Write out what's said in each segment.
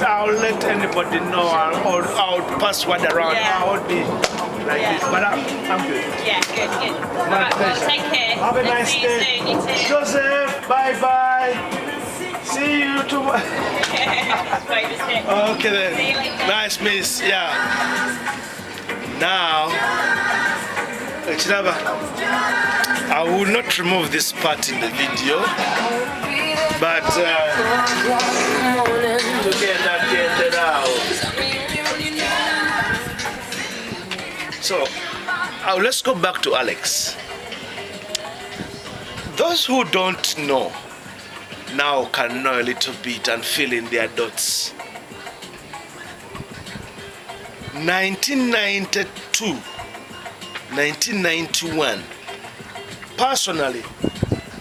I'll let anybody know. I'll pass word around. Yeah. I won't be like this, but I'm good. Yeah, good. My Right, well, pleasure. take care. Have a Let's nice see you day. soon. You too. Joseph, bye-bye. See you tomorrow. Wait a sec. Okay then. See you later. Nice miss. Yeah. Now, Chinaba, I will not remove this part in the video, but to get it out. So, let's go back to Alex. Those who don't know now can know a little bit and fill in their dots. 1992, 1991. Personally,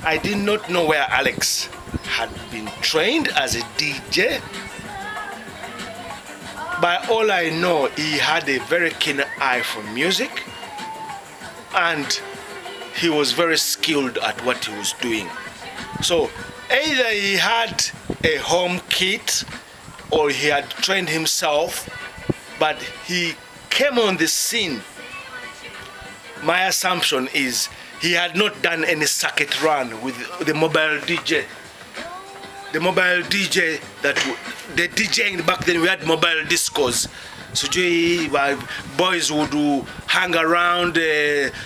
I did not know where Alex had been trained as a DJ. By all I know, he had a very keen eye for music and he was very skilled at what he was doing. So either he had a home kit or he had trained himself, but he came on the scene. My assumption is he had not done any circuit run with the mobile DJ. The mobile DJ the DJing back then, we had mobile discos. So boys would hang around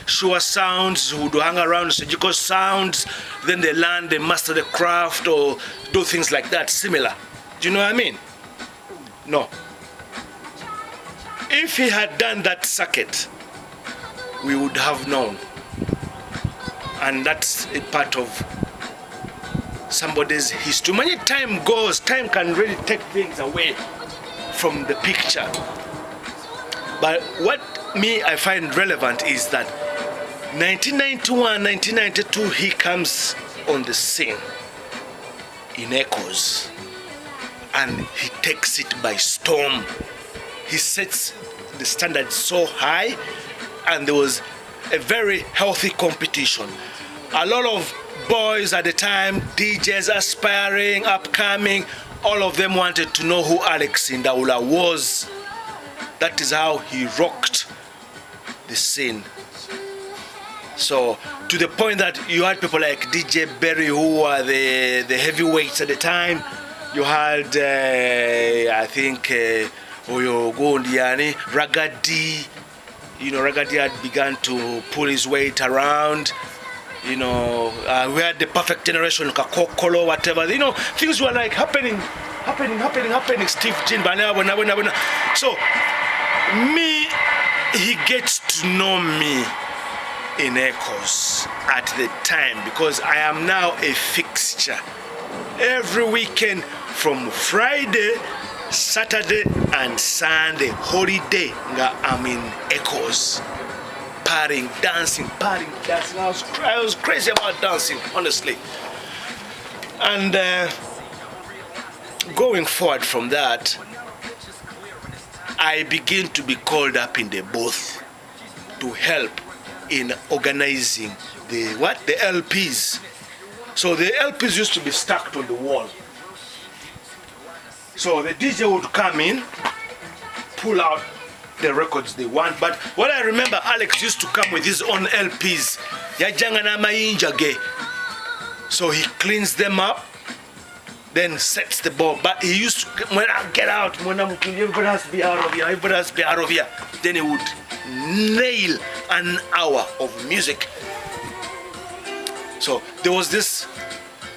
Shure Sounds, would hang around Surgical Sounds, then they learn, they master the craft or do things like that, similar. Do you know what I mean? No. If he had done that circuit, we would have known. And that's a part of somebody's history. Many time goes, time can really take things away from the picture. But what I find relevant is that 1991, 1992, he comes on the scene in Echoes and he takes it by storm. He sets the standard so high and there was a very healthy competition. A lot of boys at the time, DJs aspiring, upcoming, all of them wanted to know who Alex Ndwula was. That is how he rocked the scene. So to the point that you had people like DJ Berry who were the heavyweights at the time. You had, I think, Oyo Gondiani, Ragadi. You know, Ragadi had begun to pull his weight around. You know, we had the Perfect Generation, Kakokolo, whatever. You know, things were like happening. Steve Jin, so he gets to know me in Echoes at the time because I am now a fixture. Every weekend from Friday, Saturday and Sunday, holiday, I'm in Echoes. Partying, dancing. I was crazy about dancing, honestly. And going forward from that, I begin to be called up in the booth to help in organizing the LPs. So the LPs used to be stacked on the wall. So the DJ would come in, pull out the records they want. But what I remember, Alex used to come with his own LPs. So he cleans them up, then sets the ball. But he used to, when I get out, everybody has to be out of here, then he would nail an hour of music. So there was this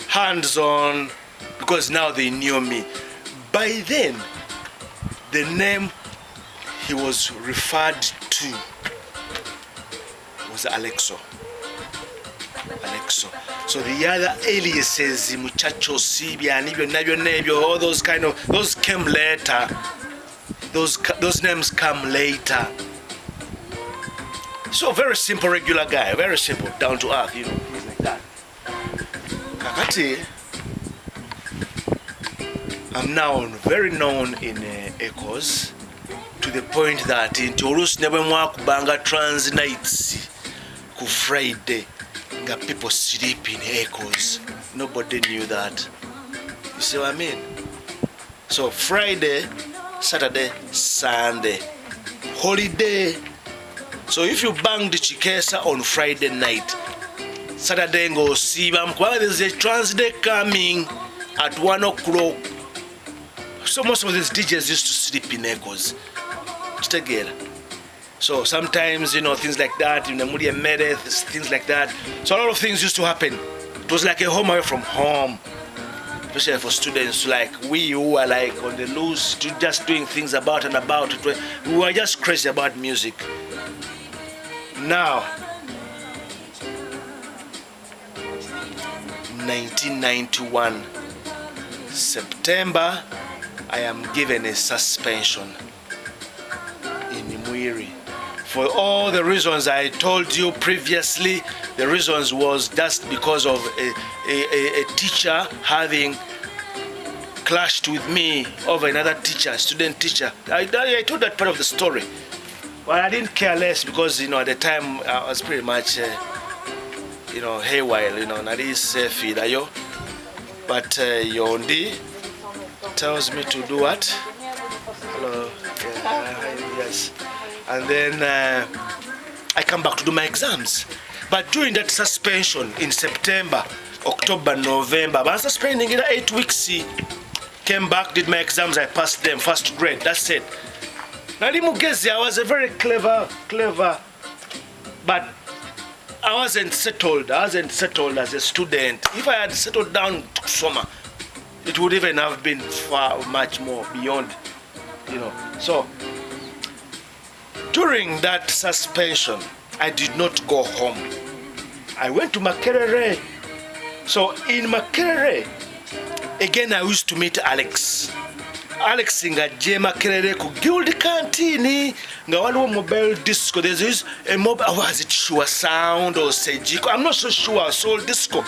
hands-on, because now they knew me. By then, the name he was referred to was Alexo. So the other aliases, Muchacho, Sibia, Nibio, all those those came later. Those names come later. So very simple, regular guy, very simple, down to earth, you know, things like that. Kakati, I'm now very known in Echoes, to the point that in Taurus never banga trans nights ku Friday, people sleep in Echoes. Nobody knew that. You see what I mean? So Friday, Saturday, Sunday, holiday. So if you bang the chikesa on Friday night, Saturday go see them. There's a trans day coming at 1 o'clock. So most of these DJs used to sleep in echoes. Together. So sometimes, things like that, things like that. So a lot of things used to happen. It was like a home away from home. Especially for students like we who are like on the loose, just doing things about and about. We were just crazy about music. Now, 1991, September, I am given a suspension in Mwiri. For all the reasons I told you previously, the reasons was just because of a teacher having clashed with me over another teacher, student teacher. I told that part of the story. Well, I didn't care less because, at the time I was pretty much, haywire, that is fidayo. But Yondi tells me to do what? Hello. Yes. And then I come back to do my exams. But during that suspension in September, October, November, I was suspending in 8 weeks. Came back, did my exams, I passed them, first grade, that's it. Nalimugezi, I was a very clever, but I wasn't settled as a student. If I had settled down to summer, it would even have been far, much more beyond, So, during that suspension, I did not go home. I went to Makerere. So, in Makerere, again I used to meet Alex nga je Makerere ku Guild Canteen nga waliwo mobile disco. There's a mobile, was it Sure Sound or Sejiko? I'm not so sure, Soul Disco.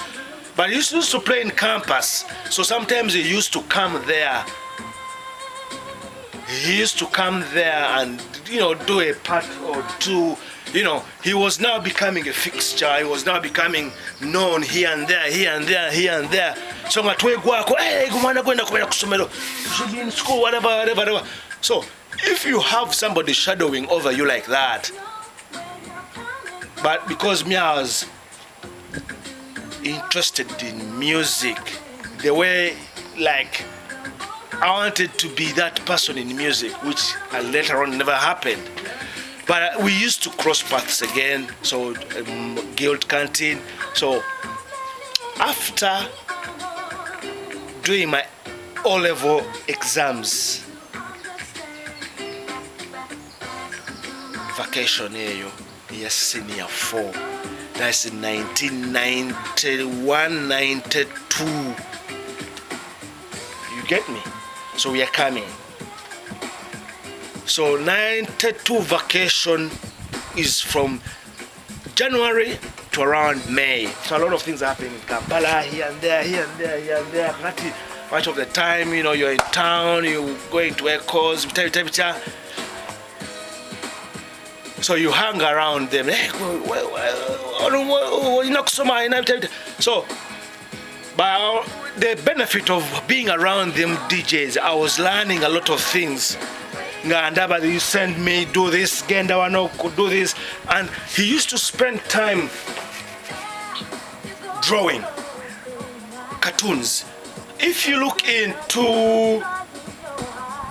But he used to play in campus. So sometimes he used to come there. He used to come there and, do a part or two. He was now becoming a fixture. He was now becoming known here and there. So nga twegwako, gumwana gwenda kubera kusomero. You should be in school, whatever. So if you have somebody shadowing over you like that, but because me, I was interested in music, the way, like, I wanted to be that person in music, which later on never happened. But we used to cross paths again, so Guild Canteen. So after doing my O-level exams, vacation here, yes, senior 4. That's in 1991, 92. You get me? So we are coming. So 92 vacation is from January to around May. So a lot of things are happening in Kampala, here and there. Much of the time, you're in town, you're going to echoes, so you hang around them. So, by the benefit of being around them DJs, I was learning a lot of things. You send me, do this, Genda Wano could do this. And he used to spend time drawing cartoons. If you look into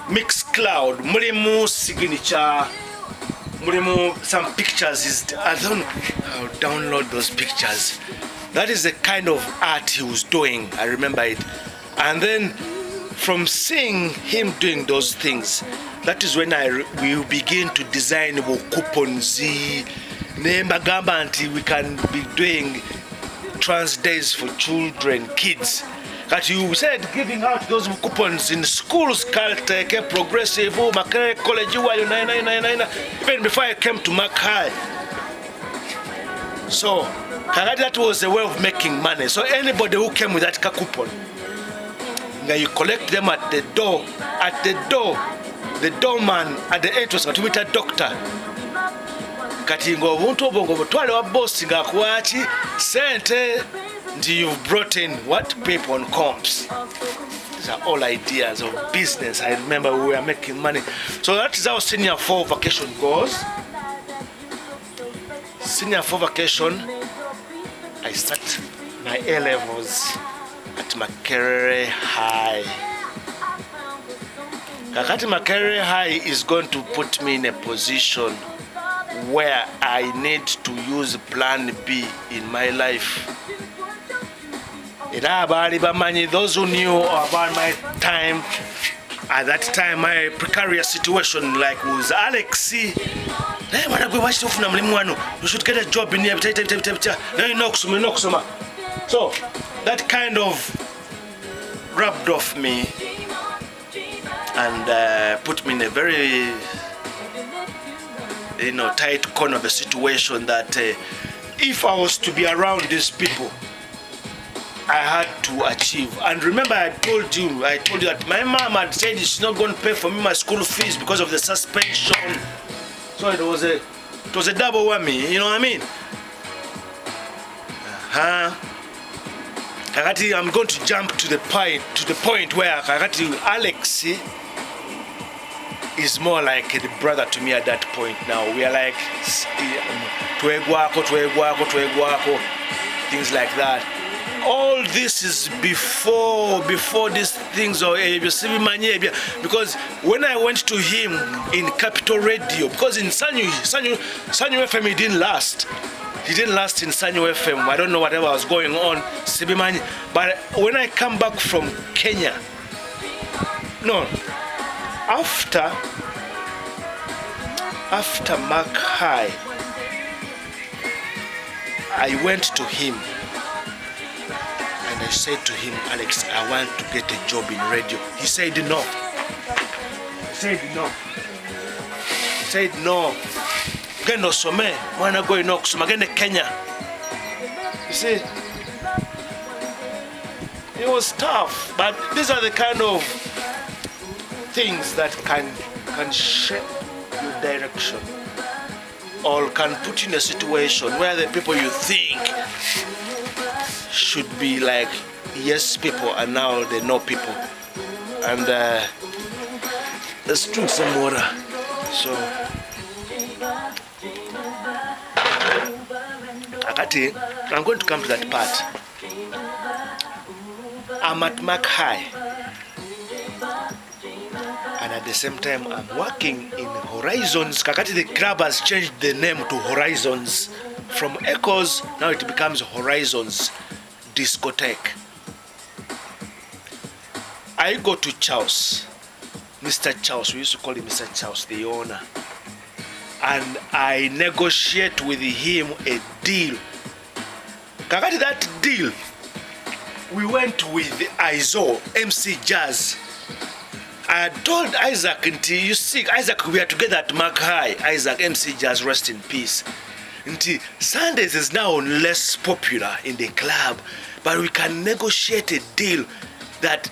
Mixcloud, Mulimu signature, Mulimu some pictures, I'll download those pictures. That is the kind of art he was doing, I remember it. And then from seeing him doing those things, that is when we begin to design coupons. We can be doing trans days for children, kids. That you said giving out those coupons in schools, Caltech, Progressive, Makerere College, even before I came to Makai. So that was a way of making money. So anybody who came with that coupon, you collect them at the door. The doorman at the entrance got to meet a doctor. Katingo obuntu obongo butwale wa boss nga kwachi sente. You've brought in what? Paper on comps. These are all ideas of business. I remember we were making money. So that is how senior 4 vacation goes. Senior 4 vacation, I start my A levels at Makerere High. Kakati Makerere High is going to put me in a position where I need to use plan B in my life. Those who knew about my time, at that time, my precarious situation, like was Alex. You should get a job in here. So that kind of rubbed off me and put me in a very tight corner of a situation that if I was to be around these people, I had to achieve. And remember, I told you that my mom had said she's not going to pay for me my school fees because of the suspension. So it was a double whammy, you know what I mean? Kakati, I'm going to jump to the point where Kakati Alex is more like the brother to me at that point now. We are like tuegwako, things like that. All this is before these things, or because when I went to him in Capital Radio, because in Sanyu FM he didn't last. He didn't last in Sanyu FM. I don't know whatever was going on, but when I come back from Kenya, after Mark High, I went to him. I said to him, Alex, I want to get a job in radio. He said no. He said no. Gendo some, wanna go in Oxum, again Kenya. You see, it was tough, but these are the kind of things that can shape your direction, or can put you in a situation where the people you think should be like yes people, and now they know people. And let's drink some water. So Akati, I'm going to come to that part. I'm at Mark High, and at the same time I'm working in Horizons. Kakati, the club has changed the name to Horizons. From Echoes, now it becomes Horizons Discotheque. I go to Charles, Mr. Charles, we used to call him Mr. Charles, the owner, and I negotiate with him a deal. Kakati, that deal, we went with Izo, MC Jazz. I told Isaac, you see, Isaac, we are together at Mark High. Isaac, MC Jazz, rest in peace. Sundays is now less popular in the club, but we can negotiate a deal that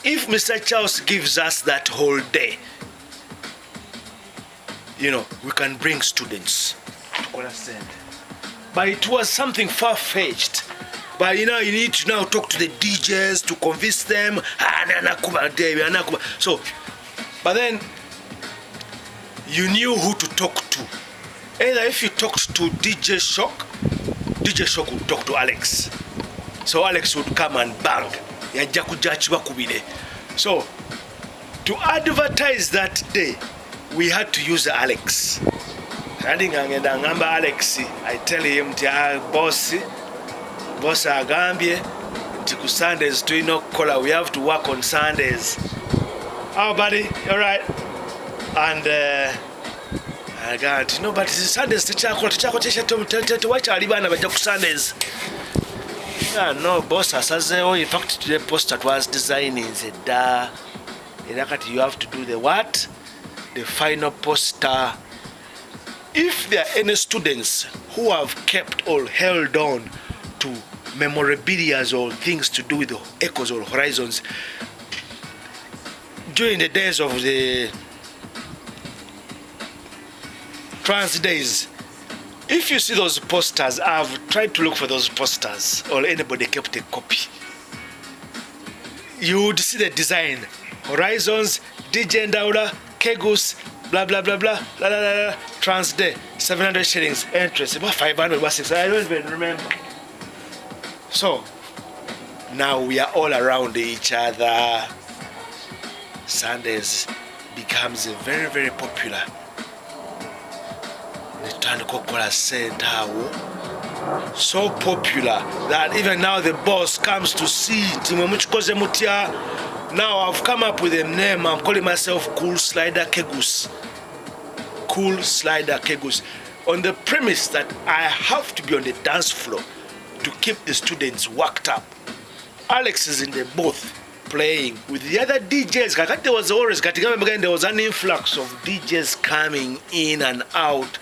if Mr. Charles gives us that whole day, we can bring students to understand. But it was something far-fetched. But you need to now talk to the DJs to convince them. So, but then you knew who to talk to. Either if you talked to DJ Shock would talk to Alex. So Alex would come and bang. So to advertise that day, we had to use Alex. Alex, I tell him, boss agambye nti ku Sundays tulina okukola, we have to work on Sundays. Oh buddy, all right. And I got but Sundays tewakyali baana bajja ku Sundays. No, boss asazeewo. In fact, today poster was designing da era kati you have to do the what? The final poster. If there are any students who have kept or held on to memorabilia or things to do with the Echoes or Horizons during the days of the trans days, if you see those posters, I've tried to look for those posters, or anybody kept a copy. you would see the design. Horizons, DJ Ndwula, Kegus, blah blah blah blah, la la la, la. Trans Day, 700 shillings, entrance, about 500, about 600, I don't even remember. So, now we are all around each other. Sundays becomes very, very popular. So popular that even now the boss comes to see it. Now I've come up with a name. I'm calling myself Cool Slider Kegus. Cool Slider Kegus. On the premise that I have to be on the dance floor to keep the students worked up. Alex is in the booth playing with the other DJs. There was an influx of DJs coming in and out.